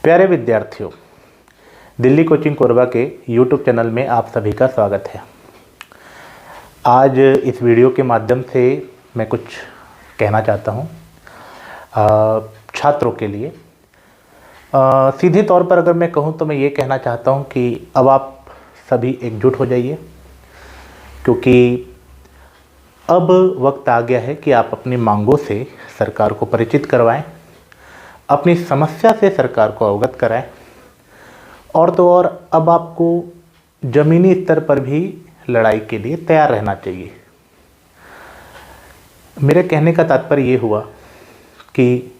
प्यारे विद्यार्थियों, दिल्ली कोचिंग कोरबा के यूट्यूब चैनल में आप सभी का स्वागत है। आज इस वीडियो के माध्यम से मैं कुछ कहना चाहता हूँ छात्रों के लिए। सीधे तौर पर अगर मैं कहूँ तो मैं ये कहना चाहता हूँ कि अब आप सभी एकजुट हो जाइए, क्योंकि अब वक्त आ गया है कि आप अपनी मांगों से सरकार को परिचित करवाएं, अपनी समस्या से सरकार को अवगत कराएं। और तो और अब आपको ज़मीनी स्तर पर भी लड़ाई के लिए तैयार रहना चाहिए। मेरे कहने का तात्पर्य ये हुआ कि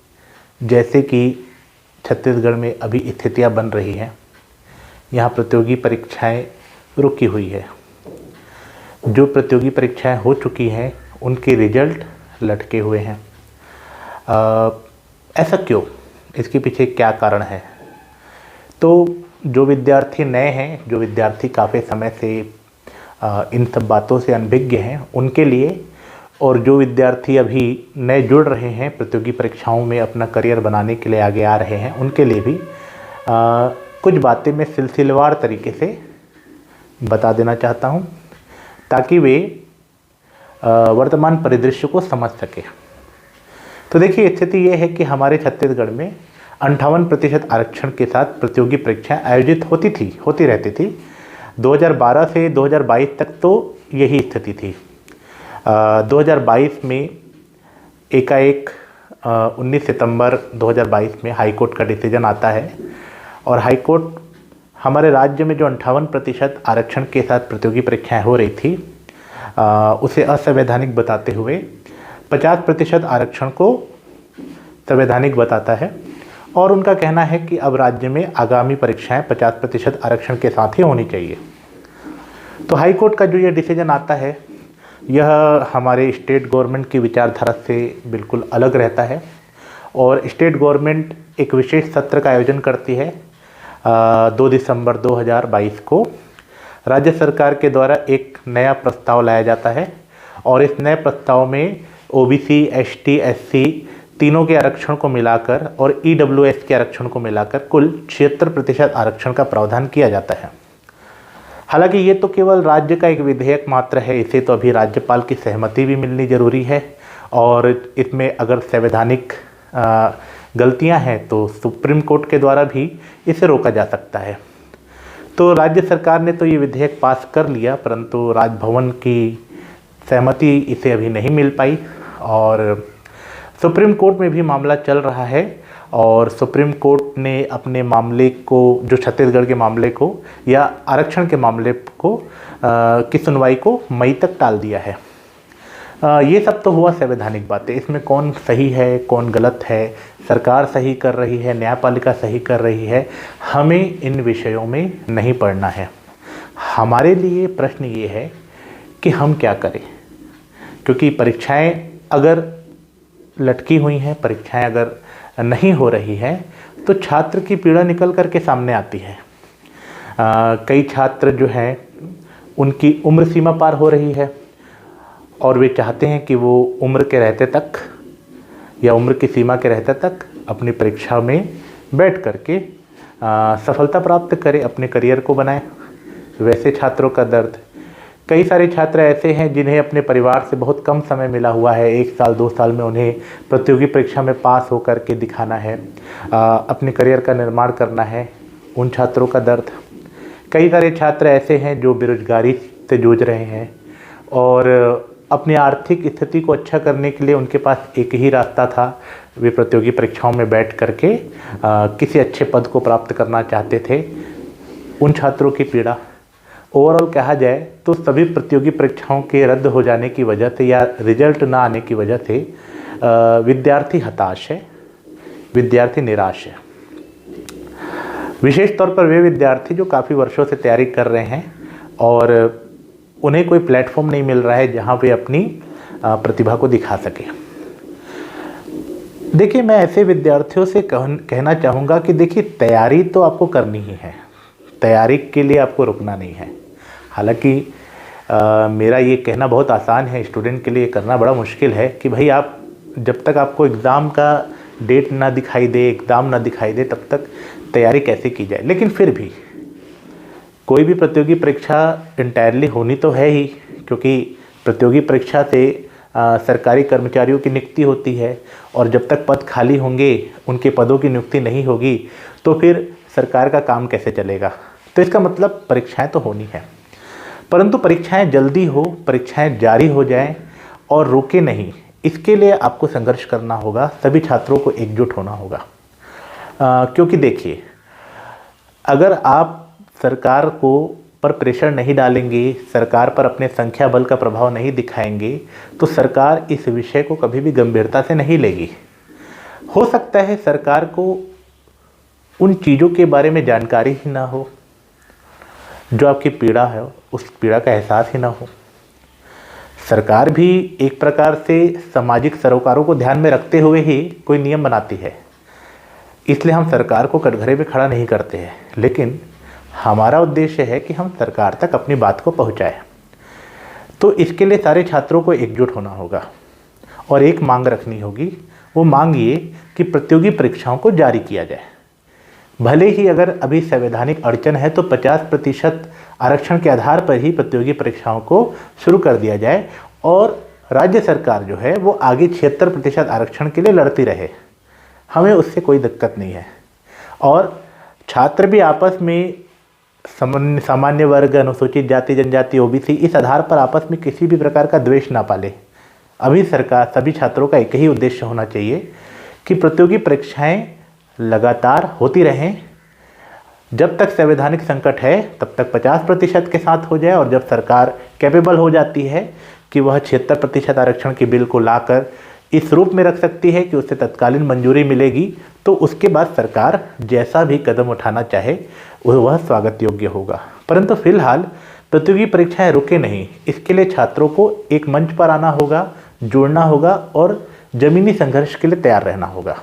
जैसे कि छत्तीसगढ़ में अभी स्थितियां बन रही हैं, यहाँ प्रतियोगी परीक्षाएं रुकी हुई है। जो प्रतियोगी परीक्षाएं हो चुकी हैं उनके रिजल्ट लटके हुए हैं। ऐसा क्यों? इसके पीछे क्या कारण है? तो जो विद्यार्थी नए हैं, जो विद्यार्थी काफ़ी समय से इन सब बातों से अनभिज्ञ हैं, उनके लिए, और जो विद्यार्थी अभी नए जुड़ रहे हैं, प्रतियोगी परीक्षाओं में अपना करियर बनाने के लिए आगे आ रहे हैं, उनके लिए भी कुछ बातें मैं सिलसिलेवार तरीके से बता देना चाहता हूं, ताकि वे वर्तमान परिदृश्य को समझ सके। तो देखिए, स्थिति ये है कि हमारे छत्तीसगढ़ में 58% आरक्षण के साथ प्रतियोगी परीक्षाएं आयोजित होती रहती थी। 2012 से 2022 तक तो यही स्थिति थी। 2022 में एकाएक 19 सितंबर 2022 में हाईकोर्ट का डिसीजन आता है, और हाईकोर्ट हमारे राज्य में जो 58% आरक्षण के साथ प्रतियोगी परीक्षाएं हो रही थी उसे असंवैधानिक बताते हुए 50% आरक्षण को संवैधानिक बताता है, और उनका कहना है कि अब राज्य में आगामी परीक्षाएं 50% आरक्षण के साथ ही होनी चाहिए। तो हाई कोर्ट का जो ये डिसीजन आता है, यह हमारे स्टेट गवर्नमेंट की विचारधारा से बिल्कुल अलग रहता है, और स्टेट गवर्नमेंट एक विशेष सत्र का आयोजन करती है 2 दिसंबर 2022 को। राज्य सरकार के द्वारा एक नया प्रस्ताव लाया जाता है, और इस नए प्रस्ताव में ओबीसी, एसटी, एससी तीनों के आरक्षण को मिलाकर और ईडब्ल्यूएस के आरक्षण को मिलाकर कुल 76% आरक्षण का प्रावधान किया जाता है। हालांकि ये तो केवल राज्य का एक विधेयक मात्र है, इसे तो अभी राज्यपाल की सहमति भी मिलनी जरूरी है, और इसमें अगर संवैधानिक गलतियां हैं तो सुप्रीम कोर्ट के द्वारा भी इसे रोका जा सकता है। तो राज्य सरकार ने तो ये विधेयक पास कर लिया, परंतु राजभवन की सहमति इसे अभी नहीं मिल पाई, और सुप्रीम कोर्ट में भी मामला चल रहा है, और सुप्रीम कोर्ट ने अपने मामले को, जो छत्तीसगढ़ के मामले को या आरक्षण के मामले को की सुनवाई को मई तक टाल दिया है। ये सब तो हुआ संवैधानिक बातें। इसमें कौन सही है, कौन गलत है, सरकार सही कर रही है, न्यायपालिका सही कर रही है, हमें इन विषयों में नहीं पढ़ना है। हमारे लिए प्रश्न ये है कि हम क्या करें, क्योंकि परीक्षाएं अगर लटकी हुई हैं, परीक्षाएं अगर नहीं हो रही हैं, तो छात्र की पीड़ा निकल करके सामने आती है। कई छात्र जो हैं उनकी उम्र सीमा पार हो रही है, और वे चाहते हैं कि वो उम्र के रहते तक या उम्र की सीमा के रहते तक अपनी परीक्षा में बैठ करके सफलता प्राप्त करें, अपने करियर को बनाएं। वैसे छात्रों का दर्द, कई सारे छात्र ऐसे हैं जिन्हें अपने परिवार से बहुत कम समय मिला हुआ है, 1 साल 2 साल में उन्हें प्रतियोगी परीक्षा में पास होकर के दिखाना है, अपने करियर का निर्माण करना है। उन छात्रों का दर्द। कई सारे छात्र ऐसे हैं जो बेरोजगारी से जूझ रहे हैं, और अपनी आर्थिक स्थिति को अच्छा करने के लिए उनके पास एक ही रास्ता था, वे प्रतियोगी परीक्षाओं में बैठ करके किसी अच्छे पद को प्राप्त करना चाहते थे। उन छात्रों की पीड़ा, ओवरऑल कहा जाए तो सभी प्रतियोगी परीक्षाओं के रद्द हो जाने की वजह से या रिजल्ट ना आने की वजह से विद्यार्थी हताश है, विद्यार्थी निराश है। विशेष तौर पर वे विद्यार्थी जो काफ़ी वर्षों से तैयारी कर रहे हैं और उन्हें कोई प्लेटफॉर्म नहीं मिल रहा है जहां वे अपनी प्रतिभा को दिखा सके। देखिए, मैं ऐसे विद्यार्थियों से कहना चाहूँगा कि देखिए, तैयारी तो आपको करनी ही है, तैयारी के लिए आपको रुकना नहीं है। हालांकि मेरा ये कहना बहुत आसान है, स्टूडेंट के लिए करना बड़ा मुश्किल है कि भाई आप जब तक आपको एग्ज़ाम का डेट ना दिखाई दे, एग्ज़ाम ना दिखाई दे, तब तक तैयारी कैसे की जाए। लेकिन फिर भी कोई भी प्रतियोगी परीक्षा इंटायरली होनी तो है ही, क्योंकि प्रतियोगी परीक्षा से सरकारी कर्मचारियों की नियुक्ति होती है, और जब तक पद खाली होंगे, उनके पदों की नियुक्ति नहीं होगी, तो फिर सरकार का काम कैसे चलेगा। तो इसका मतलब परीक्षाएं तो होनी है, परंतु परीक्षाएं जल्दी हो, परीक्षाएं जारी हो जाएं और रुके नहीं, इसके लिए आपको संघर्ष करना होगा, सभी छात्रों को एकजुट होना होगा। क्योंकि देखिए, अगर आप सरकार को पर प्रेशर नहीं डालेंगे, सरकार पर अपने संख्या बल का प्रभाव नहीं दिखाएंगे, तो सरकार इस विषय को कभी भी गंभीरता से नहीं लेगी। हो सकता है सरकार को उन चीज़ों के बारे में जानकारी ही ना हो, जो आपकी पीड़ा है उस पीड़ा का एहसास ही ना हो। सरकार भी एक प्रकार से सामाजिक सरोकारों को ध्यान में रखते हुए ही कोई नियम बनाती है, इसलिए हम सरकार को कटघरे में खड़ा नहीं करते हैं, लेकिन हमारा उद्देश्य है कि हम सरकार तक अपनी बात को पहुंचाएं। तो इसके लिए सारे छात्रों को एकजुट होना होगा और एक मांग रखनी होगी। वो मांग ये कि प्रतियोगी परीक्षाओं को जारी किया जाए। भले ही अगर अभी संवैधानिक अड़चन है तो 50% आरक्षण के आधार पर ही प्रतियोगी परीक्षाओं को शुरू कर दिया जाए, और राज्य सरकार जो है वो आगे 76% आरक्षण के लिए लड़ती रहे, हमें उससे कोई दिक्कत नहीं है। और छात्र भी आपस में सामान्य वर्ग, अनुसूचित जाति जनजाति, ओबीसी, इस आधार पर आपस में किसी भी प्रकार का द्वेष ना पाले। अभी सरकार सभी छात्रों का एक ही उद्देश्य होना चाहिए कि प्रतियोगी परीक्षाएं लगातार होती रहें। जब तक संवैधानिक संकट है तब तक 50% के साथ हो जाए, और जब सरकार कैपेबल हो जाती है कि वह 76% आरक्षण के बिल को लाकर इस रूप में रख सकती है कि उससे तत्कालीन मंजूरी मिलेगी, तो उसके बाद सरकार जैसा भी कदम उठाना चाहे वह स्वागत योग्य होगा। परंतु फिलहाल प्रतियोगी परीक्षाएं रुके नहीं, इसके लिए छात्रों को एक मंच पर आना होगा, जुड़ना होगा और ज़मीनी संघर्ष के लिए तैयार रहना होगा।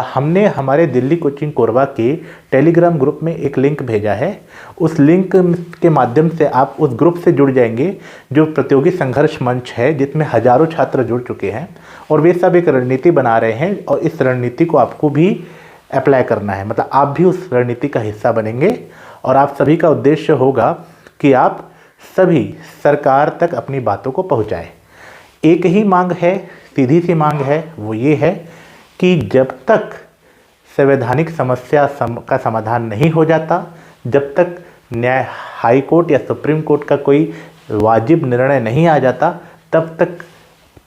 हमने हमारे दिल्ली कोचिंग कोरबा के टेलीग्राम ग्रुप में एक लिंक भेजा है। उस लिंक के माध्यम से आप उस ग्रुप से जुड़ जाएंगे, जो प्रतियोगी संघर्ष मंच है, जिसमें हजारों छात्र जुड़ चुके हैं, और वे सब एक रणनीति बना रहे हैं, और इस रणनीति को आपको भी अप्लाई करना है। मतलब आप भी उस रणनीति का हिस्सा बनेंगे, और आप सभी का उद्देश्य होगा कि आप सभी सरकार तक अपनी बातों को पहुँचाएँ। एक ही मांग है, सीधी सी मांग है, वो ये है कि जब तक संवैधानिक समस्या का समाधान नहीं हो जाता, जब तक न्याय हाई कोर्ट या सुप्रीम कोर्ट का कोई वाजिब निर्णय नहीं आ जाता, तब तक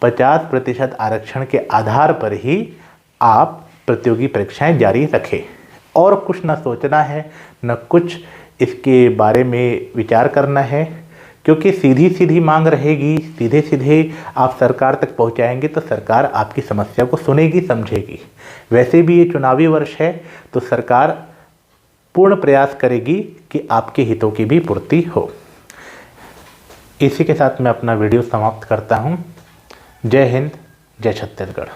50% आरक्षण के आधार पर ही आप प्रतियोगी परीक्षाएं जारी रखें। और कुछ न सोचना है, न कुछ इसके बारे में विचार करना है, क्योंकि सीधी सीधी मांग रहेगी, सीधे सीधे आप सरकार तक पहुंचाएंगे तो सरकार आपकी समस्या को सुनेगी, समझेगी। वैसे भी ये चुनावी वर्ष है, तो सरकार पूर्ण प्रयास करेगी कि आपके हितों की भी पूर्ति हो। इसी के साथ मैं अपना वीडियो समाप्त करता हूं। जय हिंद, जय छत्तीसगढ़।